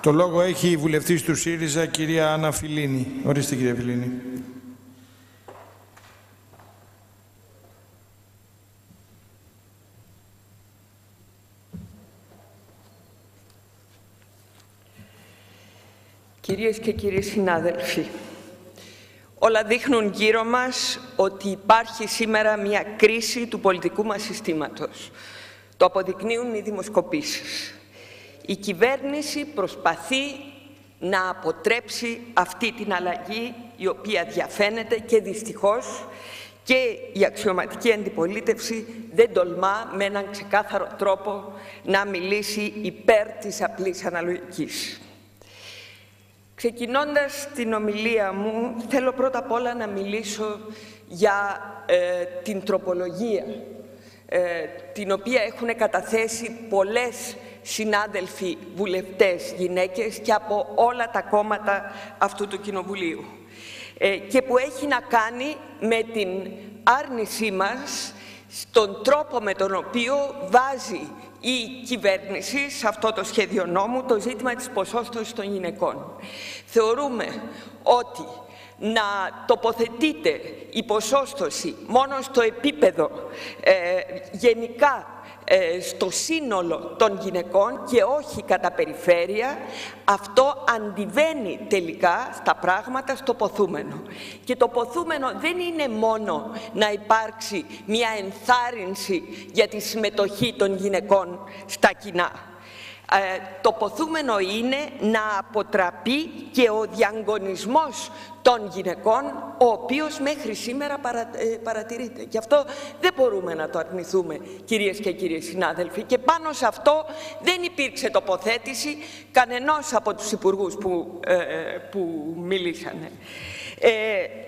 Το λόγο έχει η βουλευτής του ΣΥΡΙΖΑ, κυρία Άννα Φιλίνη. Ορίστε, κυρία Φιλίνη. Κυρίες και κύριοι συνάδελφοι, όλα δείχνουν γύρω μας ότι υπάρχει σήμερα μια κρίση του πολιτικού μας συστήματος. Το αποδεικνύουν οι δημοσκοπήσεις. Η κυβέρνηση προσπαθεί να αποτρέψει αυτή την αλλαγή, η οποία διαφαίνεται, και δυστυχώς και η αξιωματική αντιπολίτευση δεν τολμά με έναν ξεκάθαρο τρόπο να μιλήσει υπέρ της απλής αναλογικής. Ξεκινώντας την ομιλία μου, θέλω πρώτα απ' όλα να μιλήσω για την τροπολογία, την οποία έχουν καταθέσει πολλές συνάδελφοι βουλευτές γυναίκες και από όλα τα κόμματα αυτού του Κοινοβουλίου, και που έχει να κάνει με την άρνησή μας στον τρόπο με τον οποίο βάζει η κυβέρνηση σε αυτό το σχέδιο νόμου το ζήτημα της ποσόστοσης των γυναικών. Θεωρούμε ότι να τοποθετείται η ποσόστοση μόνο στο επίπεδο γενικά στο σύνολο των γυναικών και όχι κατά περιφέρεια, αυτό αντιβαίνει τελικά στα πράγματα στο ποθούμενο. Και το ποθούμενο δεν είναι μόνο να υπάρξει μια ενθάρρυνση για τη συμμετοχή των γυναικών στα κοινά. Το ποθούμενο είναι να αποτραπεί και ο διαγωνισμός των γυναικών, ο οποίος μέχρι σήμερα παρατηρείται. Και αυτό δεν μπορούμε να το αρνηθούμε, κυρίες και κύριοι συνάδελφοι. Και πάνω σε αυτό δεν υπήρξε τοποθέτηση κανενός από τους υπουργούς που μιλήσανε.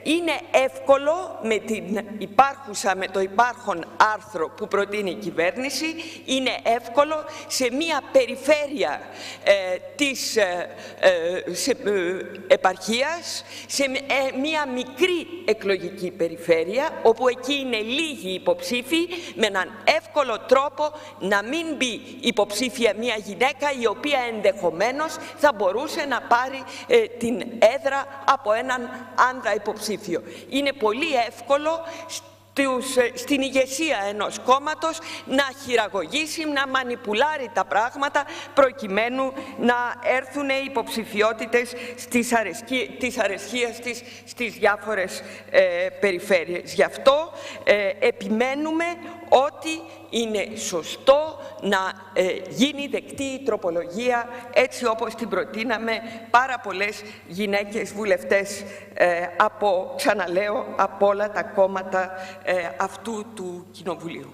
Είναι εύκολο με το υπάρχον άρθρο που προτείνει η κυβέρνηση, είναι εύκολο σε μία περιφέρεια της επαρχίας, σε μία μικρή εκλογική περιφέρεια, όπου εκεί είναι λίγοι υποψήφοι, με έναν εύκολο τρόπο να μην μπει υποψήφια μία γυναίκα, η οποία ενδεχομένως θα μπορούσε να πάρει την έδρα από έναν άνδρα υποψήφιο. Είναι πολύ εύκολο στην ηγεσία ενός κόμματος να χειραγωγήσει, να μανιπουλάρει τα πράγματα προκειμένου να έρθουν οι υποψηφιότητες της αρεσκίας της στις διάφορες περιφέρειες. Γι' αυτό επιμένουμε ότι είναι σωστό να γίνει δεκτή η τροπολογία έτσι όπως την προτείναμε πάρα πολλές γυναίκες βουλευτές ξαναλέω, από όλα τα κόμματα αυτού του Κοινοβουλίου.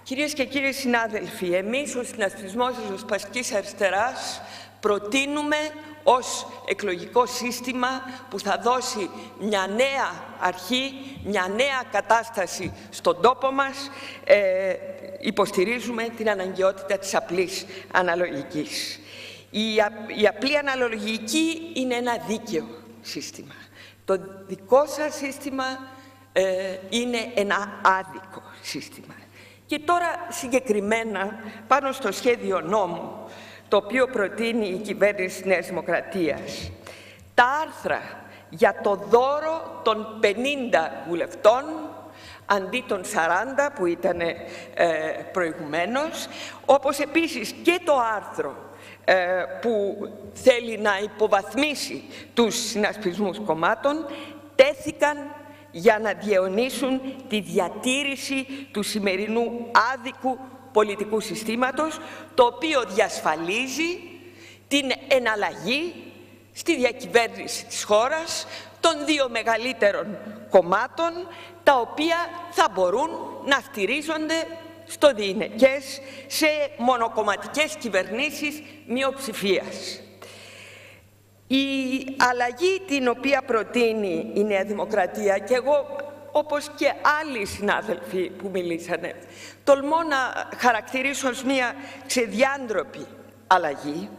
Κυρίες και κύριοι συνάδελφοι, εμείς ο Συνασπισμός Ριζοσπαστικής Αριστεράς προτείνουμε ως εκλογικό σύστημα που θα δώσει μια νέα αρχή, μια νέα κατάσταση στον τόπο μας, υποστηρίζουμε την αναγκαιότητα της απλής αναλογικής. Η απλή αναλογική είναι ένα δίκαιο σύστημα. Το δικό σας σύστημα είναι ένα άδικο σύστημα. Και τώρα συγκεκριμένα πάνω στο σχέδιο νόμου, το οποίο προτείνει η κυβέρνηση της Νέας Δημοκρατίας. Τα άρθρα για το δώρο των 50 βουλευτών αντί των 40 που ήταν προηγουμένως, όπως επίσης και το άρθρο που θέλει να υποβαθμίσει τους συνασπισμούς κομμάτων, τέθηκαν για να διαιωνίσουν τη διατήρηση του σημερινού άδικου πολιτικού συστήματος, το οποίο διασφαλίζει την εναλλαγή στη διακυβέρνηση της χώρας των δύο μεγαλύτερων κομμάτων, τα οποία θα μπορούν να στηρίζονται στο διηνεκές σε μονοκομματικές κυβερνήσεις μειοψηφίας. Η αλλαγή την οποία προτείνει η Νέα Δημοκρατία, και εγώ όπως και άλλοι συνάδελφοι που μιλήσανε, τολμώ να χαρακτηρίσω ως μια ξεδιάντροπη αλλαγή,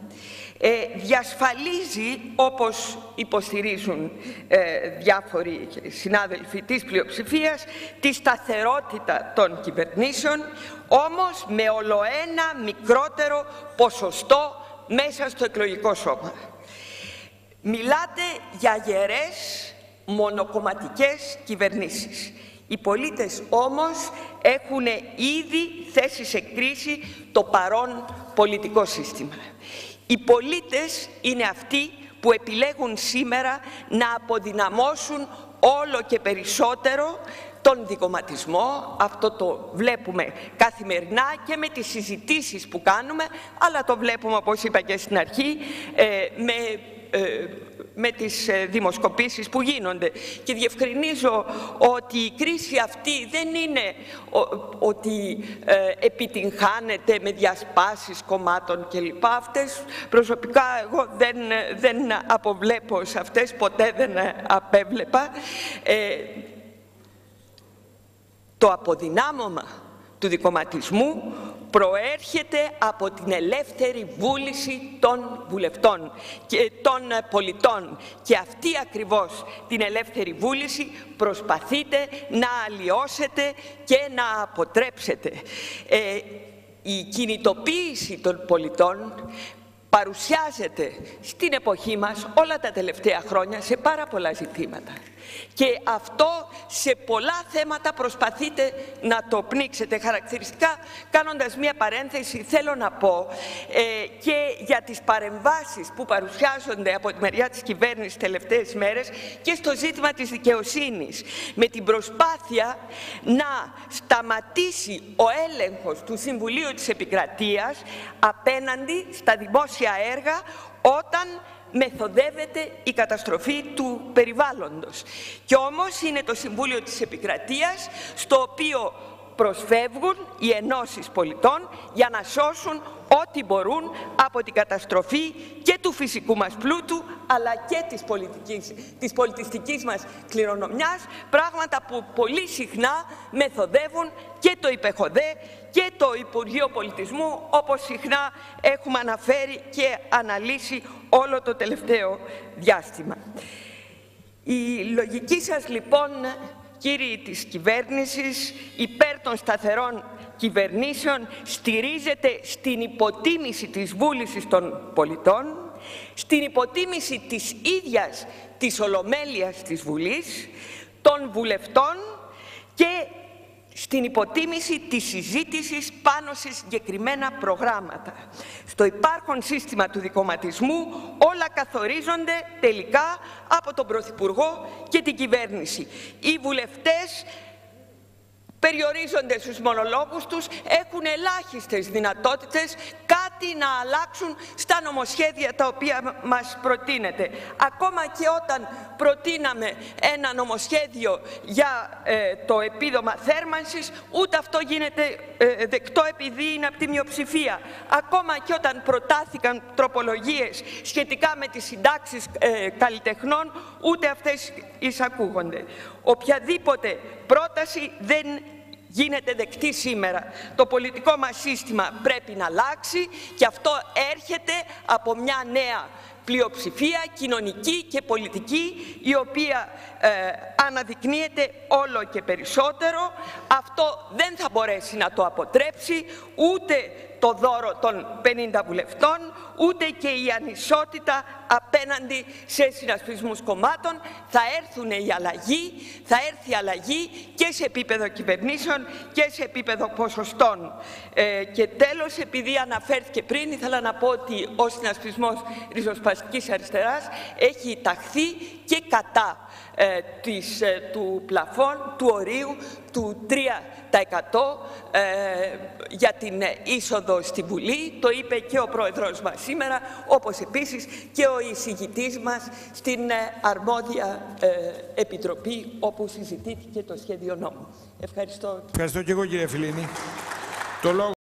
διασφαλίζει, όπως υποστηρίζουν διάφοροι συνάδελφοι της πλειοψηφίας, τη σταθερότητα των κυβερνήσεων, όμως με ολοένα μικρότερο ποσοστό μέσα στο εκλογικό σώμα. Μιλάτε για γερές μονοκομματικές κυβερνήσεις. Οι πολίτες όμως έχουν ήδη θέσει σε κρίση το παρόν πολιτικό σύστημα. Οι πολίτες είναι αυτοί που επιλέγουν σήμερα να αποδυναμώσουν όλο και περισσότερο τον δικομματισμό. Αυτό το βλέπουμε καθημερινά και με τις συζητήσεις που κάνουμε, αλλά το βλέπουμε, όπως είπα και στην αρχή, με τις δημοσκοπήσεις που γίνονται. Και διευκρινίζω ότι η κρίση αυτή δεν είναι ότι επιτυγχάνεται με διασπάσεις κομμάτων κλπ. Αυτές προσωπικά εγώ δεν αποβλέπω σε αυτές, ποτέ δεν απέβλεπα. Το αποδυνάμωμα του δικομματισμού προέρχεται από την ελεύθερη βούληση των βουλευτών και των πολιτών. Και αυτή ακριβώς την ελεύθερη βούληση προσπαθείτε να αλλοιώσετε και να αποτρέψετε. Η κινητοποίηση των πολιτών παρουσιάζεται στην εποχή μας όλα τα τελευταία χρόνια σε πάρα πολλά ζητήματα. Και αυτό σε πολλά θέματα προσπαθείτε να το πνίξετε. Χαρακτηριστικά, κάνοντας μία παρένθεση, θέλω να πω και για τις παρεμβάσεις που παρουσιάζονται από τη μεριά της κυβέρνησης τελευταίες μέρες και στο ζήτημα της δικαιοσύνης, με την προσπάθεια να σταματήσει ο έλεγχος του Συμβουλίου της Επικρατείας απέναντι στα δημόσια έργα όταν μεθοδεύεται η καταστροφή του περιβάλλοντος. Και όμως είναι το Συμβούλιο της Επικρατείας στο οποίο προσφεύγουν οι ενώσεις πολιτών για να σώσουν ό,τι μπορούν από την καταστροφή και του φυσικού μας πλούτου, αλλά και της πολιτιστικής μας κληρονομιάς, πράγματα που πολύ συχνά μεθοδεύουν και το ΙΠΕΧΟΔΕ και το Υπουργείο Πολιτισμού, όπως συχνά έχουμε αναφέρει και αναλύσει όλο το τελευταίο διάστημα. Η λογική σας λοιπόν, κύριοι της κυβέρνησης, υπέρ των σταθερών κυβερνήσεων, στηρίζεται στην υποτίμηση της βούλησης των πολιτών, στην υποτίμηση της ίδιας της ολομέλειας της Βουλής, των βουλευτών και στην υποτίμηση της συζήτησης πάνω σε συγκεκριμένα προγράμματα. Στο υπάρχον σύστημα του δικομματισμού όλα καθορίζονται τελικά από τον Πρωθυπουργό και την κυβέρνηση. Οι βουλευτές περιορίζονται στους μονολόγους τους, έχουν ελάχιστες δυνατότητες κάτι να αλλάξουν στα νομοσχέδια τα οποία μας προτείνεται. Ακόμα και όταν προτείναμε ένα νομοσχέδιο για το επίδομα θέρμανσης, ούτε αυτό γίνεται δεκτό επειδή είναι από τη μειοψηφία. Ακόμα και όταν προτάθηκαν τροπολογίες σχετικά με τις συντάξεις καλλιτεχνών, ούτε αυτές εισακούγονται. Οποιαδήποτε πρόταση δεν γίνεται δεκτή σήμερα. Το πολιτικό μας σύστημα πρέπει να αλλάξει και αυτό έρχεται από μια νέα πλειοψηφία κοινωνική και πολιτική, η οποία αναδεικνύεται όλο και περισσότερο. Αυτό δεν θα μπορέσει να το αποτρέψει ούτε το δώρο των 50 βουλευτών, ούτε και η ανισότητα απέναντι σε συνασπισμούς κομμάτων. Θα έρθει αλλαγή και σε επίπεδο κυβερνήσεων και σε επίπεδο ποσοστών. Και τέλος, επειδή αναφέρθηκε πριν, ήθελα να πω ότι ο συνασπισμός Ριζοσπαστικής Αριστεράς έχει ταχθεί και κατά του πλαφών, του ορίου του 3% για την είσοδο στη Βουλή. Το είπε και ο Πρόεδρος μας σήμερα, όπως επίσης και ο εισηγητής μας στην αρμόδια επιτροπή όπου συζητήθηκε το σχέδιο νόμου. Ευχαριστώ. Ευχαριστώ και εγώ, κύριε Φιλίνη.